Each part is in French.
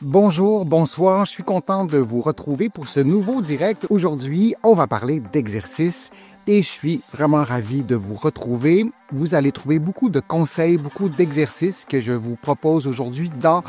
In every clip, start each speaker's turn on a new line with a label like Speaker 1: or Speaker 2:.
Speaker 1: Bonjour, bonsoir, je suis content de vous retrouver pour ce nouveau direct. Aujourd'hui, on va parler d'exercice et je suis vraiment ravi de vous retrouver. Vous allez trouver beaucoup de conseils, beaucoup d'exercices que je vous propose aujourd'hui dans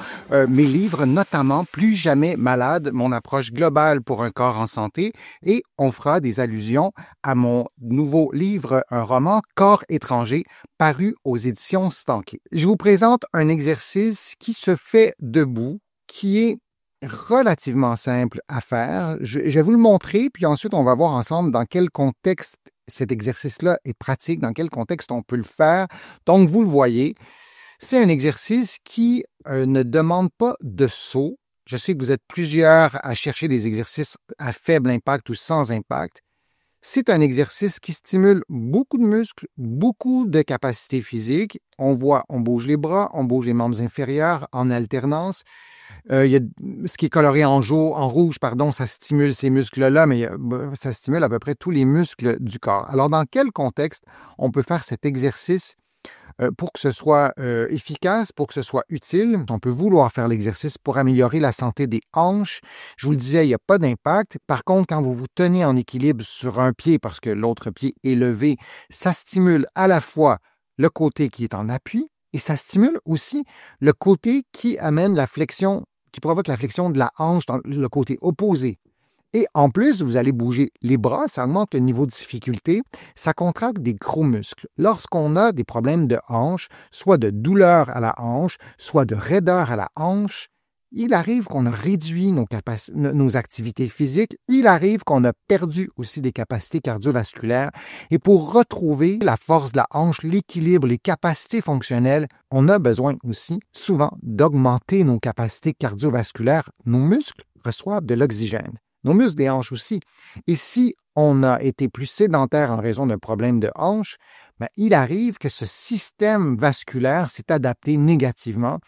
Speaker 1: mes livres, notamment Plus jamais malade, mon approche globale pour un corps en santé, et on fera des allusions à mon nouveau livre, un roman, Corps étranger, paru aux éditions Stanké. Je vous présente un exercice qui se fait debout, qui est relativement simple à faire. Je vais vous le montrer, puis ensuite on va voir ensemble dans quel contexte cet exercice-là est pratique, dans quel contexte on peut le faire. Donc, vous le voyez, c'est un exercice qui ne demande pas de saut. Je sais que vous êtes plusieurs à chercher des exercices à faible impact ou sans impact. C'est un exercice qui stimule beaucoup de muscles, beaucoup de capacités physiques. On voit, on bouge les bras, on bouge les membres inférieurs en alternance. Il y a ce qui est coloré en rouge, ça stimule ces muscles-là, mais ça stimule à peu près tous les muscles du corps. Alors, dans quel contexte on peut faire cet exercice pour que ce soit efficace, pour que ce soit utile? On peut vouloir faire l'exercice pour améliorer la santé des hanches. Je vous le disais, il n'y a pas d'impact. Par contre, quand vous vous tenez en équilibre sur un pied parce que l'autre pied est levé, ça stimule à la fois le côté qui est en appui et ça stimule aussi le côté qui amène la flexion, qui provoque la flexion de la hanche dans le côté opposé. Et en plus, vous allez bouger les bras, ça augmente le niveau de difficulté, ça contracte des gros muscles. Lorsqu'on a des problèmes de hanche, soit de douleur à la hanche, soit de raideur à la hanche, il arrive qu'on a réduit nos activités physiques, il arrive qu'on a perdu aussi des capacités cardiovasculaires. Et pour retrouver la force de la hanche, l'équilibre, les capacités fonctionnelles, on a besoin aussi souvent d'augmenter nos capacités cardiovasculaires. Nos muscles reçoivent de l'oxygène. Nos muscles des hanches aussi. Et si on a été plus sédentaire en raison d'un problème de hanche, il arrive que ce système vasculaire s'est adapté négativement,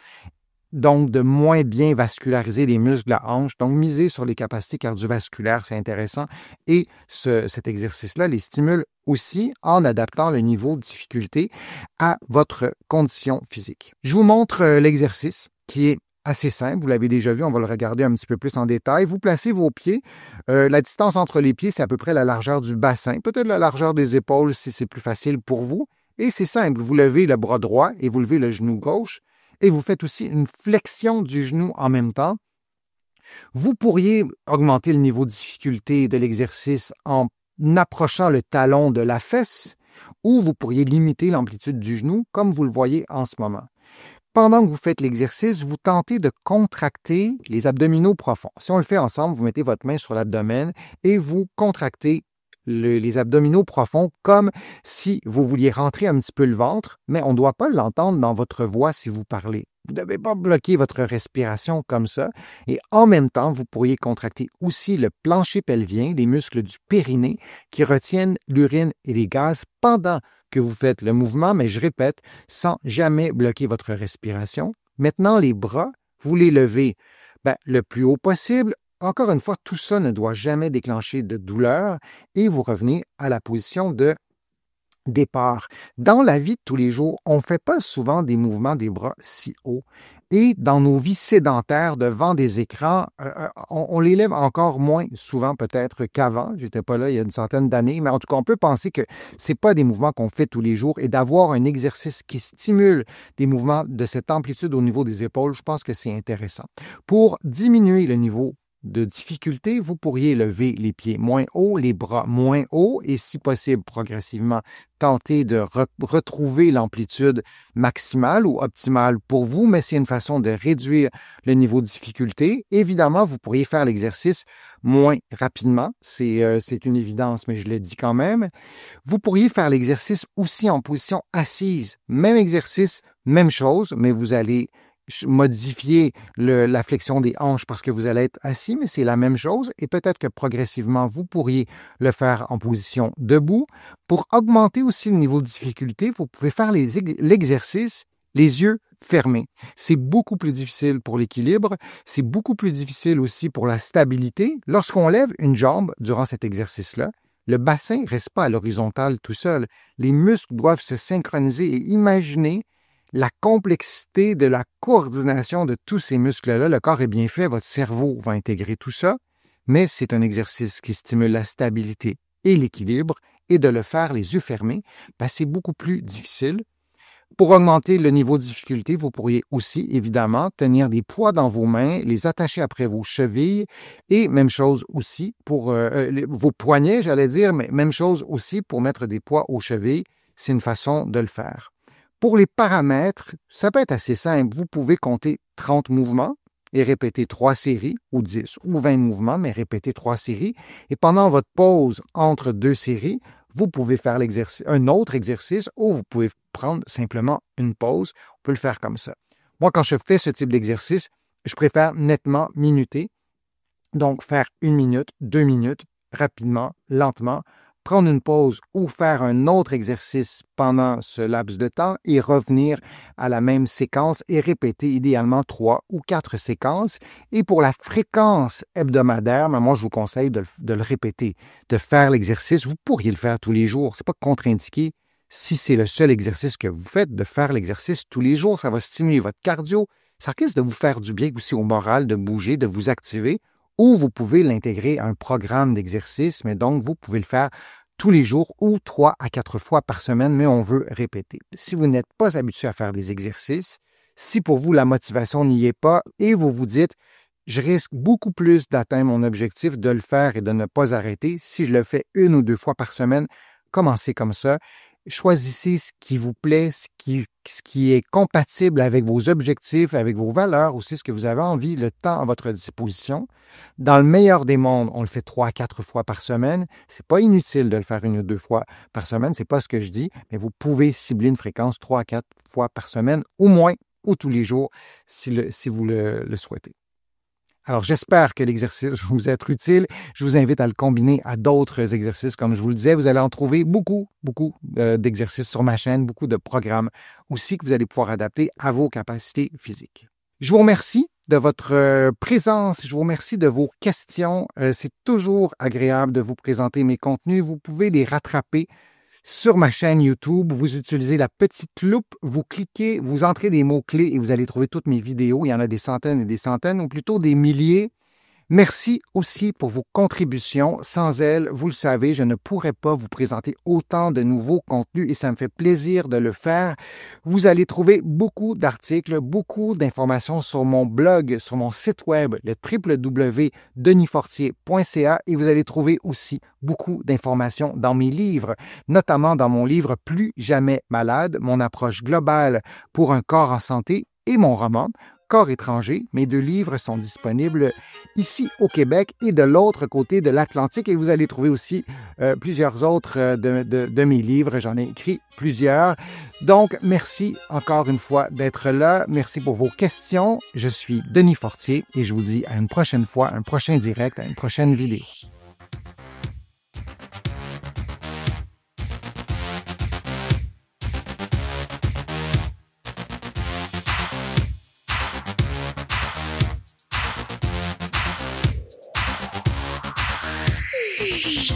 Speaker 1: donc de moins bien vasculariser les muscles de la hanche. Donc, miser sur les capacités cardiovasculaires, c'est intéressant. Et cet exercice-là les stimule aussi en adaptant le niveau de difficulté à votre condition physique. Je vous montre l'exercice qui est assez simple, vous l'avez déjà vu, on va le regarder un petit peu plus en détail. Vous placez vos pieds, la distance entre les pieds, c'est à peu près la largeur du bassin, peut-être la largeur des épaules si c'est plus facile pour vous. Et c'est simple, vous levez le bras droit et vous levez le genou gauche et vous faites aussi une flexion du genou en même temps. Vous pourriez augmenter le niveau de difficulté de l'exercice en approchant le talon de la fesse ou vous pourriez limiter l'amplitude du genou comme vous le voyez en ce moment. Pendant que vous faites l'exercice, vous tentez de contracter les abdominaux profonds. Si on le fait ensemble, vous mettez votre main sur l'abdomen et vous contractez les abdominaux profonds comme si vous vouliez rentrer un petit peu le ventre, mais on ne doit pas l'entendre dans votre voix si vous parlez. Vous ne devez pas bloquer votre respiration comme ça. Et en même temps, vous pourriez contracter aussi le plancher pelvien, les muscles du périnée qui retiennent l'urine et les gaz pendant que vous faites le mouvement, mais je répète, sans jamais bloquer votre respiration. Maintenant, les bras, vous les levez le plus haut possible. Encore une fois, tout ça ne doit jamais déclencher de douleur et vous revenez à la position de départ. Dans la vie de tous les jours, on ne fait pas souvent des mouvements des bras si haut. Et dans nos vies sédentaires devant des écrans, on les lève encore moins souvent peut-être qu'avant. J'étais pas là il y a une centaine d'années, mais en tout cas, on peut penser que c'est pas des mouvements qu'on fait tous les jours et d'avoir un exercice qui stimule des mouvements de cette amplitude au niveau des épaules, je pense que c'est intéressant. Pour diminuer le niveau de difficulté, vous pourriez lever les pieds moins haut, les bras moins haut et si possible progressivement tenter de retrouver l'amplitude maximale ou optimale pour vous, mais c'est une façon de réduire le niveau de difficulté. Évidemment, vous pourriez faire l'exercice moins rapidement, c'est une évidence, mais je le dis quand même. Vous pourriez faire l'exercice aussi en position assise. Même exercice, même chose, mais vous allez modifier la flexion des hanches parce que vous allez être assis, mais c'est la même chose et peut-être que progressivement, vous pourriez le faire en position debout. Pour augmenter aussi le niveau de difficulté, vous pouvez faire l'exercice les yeux fermés. C'est beaucoup plus difficile pour l'équilibre, c'est beaucoup plus difficile aussi pour la stabilité. Lorsqu'on lève une jambe durant cet exercice-là, le bassin ne reste pas à l'horizontale tout seul. Les muscles doivent se synchroniser et imaginer la complexité de la coordination de tous ces muscles-là. Le corps est bien fait, votre cerveau va intégrer tout ça, mais c'est un exercice qui stimule la stabilité et l'équilibre, et de le faire les yeux fermés, c'est beaucoup plus difficile. Pour augmenter le niveau de difficulté, vous pourriez aussi, évidemment, tenir des poids dans vos mains, les attacher après vos chevilles, et même chose aussi pour vos poignets, j'allais dire, mais même chose aussi pour mettre des poids aux chevilles. C'est une façon de le faire. Pour les paramètres, ça peut être assez simple. Vous pouvez compter 30 mouvements et répéter 3 séries, ou 10 ou 20 mouvements, mais répéter 3 séries. Et pendant votre pause entre 2 séries, vous pouvez faire un autre exercice ou vous pouvez prendre simplement une pause. On peut le faire comme ça. Moi, quand je fais ce type d'exercice, je préfère nettement minuter. Donc, faire 1 minute, 2 minutes, rapidement, lentement, prendre une pause ou faire un autre exercice pendant ce laps de temps et revenir à la même séquence et répéter idéalement 3 ou 4 séquences. Et pour la fréquence hebdomadaire, moi, je vous conseille de le répéter, de faire l'exercice. Vous pourriez le faire tous les jours. Ce n'est pas contre-indiqué. Si c'est le seul exercice que vous faites, de faire l'exercice tous les jours, ça va stimuler votre cardio. Ça risque de vous faire du bien aussi au moral, de bouger, de vous activer. Ou vous pouvez l'intégrer à un programme d'exercice, mais donc vous pouvez le faire tous les jours ou 3 à 4 fois par semaine, mais on veut répéter. Si vous n'êtes pas habitué à faire des exercices, si pour vous la motivation n'y est pas et vous vous dites « je risque beaucoup plus d'atteindre mon objectif de le faire et de ne pas arrêter si je le fais 1 ou 2 fois par semaine », commencez comme ça. Choisissez ce qui vous plaît, ce qui est compatible avec vos objectifs, avec vos valeurs, aussi ce que vous avez envie, le temps à votre disposition. Dans le meilleur des mondes, on le fait 3 à 4 fois par semaine. C'est pas inutile de le faire 1 ou 2 fois par semaine, c'est pas ce que je dis, mais vous pouvez cibler une fréquence 3 à 4 fois par semaine, au moins, ou tous les jours, si vous le souhaitez. Alors, j'espère que l'exercice va vous être utile. Je vous invite à le combiner à d'autres exercices. Comme je vous le disais, vous allez en trouver beaucoup d'exercices sur ma chaîne, beaucoup de programmes aussi que vous allez pouvoir adapter à vos capacités physiques. Je vous remercie de votre présence. Je vous remercie de vos questions. C'est toujours agréable de vous présenter mes contenus. Vous pouvez les rattraper sur ma chaîne YouTube. Vous utilisez la petite loupe, vous cliquez, vous entrez des mots-clés et vous allez trouver toutes mes vidéos. Il y en a des centaines et des centaines, ou plutôt des milliers. Merci aussi pour vos contributions. Sans elles, vous le savez, je ne pourrais pas vous présenter autant de nouveaux contenus et ça me fait plaisir de le faire. Vous allez trouver beaucoup d'articles, beaucoup d'informations sur mon blog, sur mon site web, le www.denisfortier.ca, et vous allez trouver aussi beaucoup d'informations dans mes livres, notamment dans mon livre Plus jamais malade, mon approche globale pour un corps en santé, et mon roman Corps étranger. Mes 2 livres sont disponibles ici au Québec et de l'autre côté de l'Atlantique. Et vous allez trouver aussi plusieurs autres de mes livres. J'en ai écrit plusieurs. Donc, merci encore une fois d'être là. Merci pour vos questions. Je suis Denis Fortier et je vous dis à une prochaine fois, un prochain direct, à une prochaine vidéo. Shh.